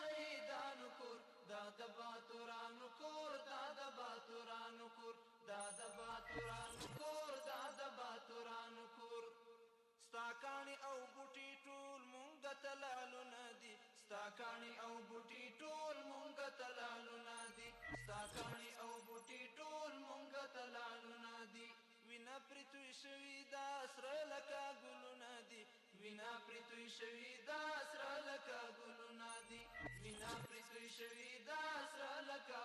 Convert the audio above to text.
شهیدانو کور دا د باتورانو کور دا د باتورانو کور دا د باتورانو کور دا د باتورانو کور ستا کاڼي او بوټي ټول مونږ ته لالونه دي ستا کاڼي او بوټي ټول مونږ ته لالونه دي ستا کاڼي او بوټي ټول مونږ ته لالونه دي وینا پرې توی شوي دا سره لکه ګلونه دي وینا پرې توی شوي دا سره لکه ګلونه دي وینا پرې توی شوي دا سره لکه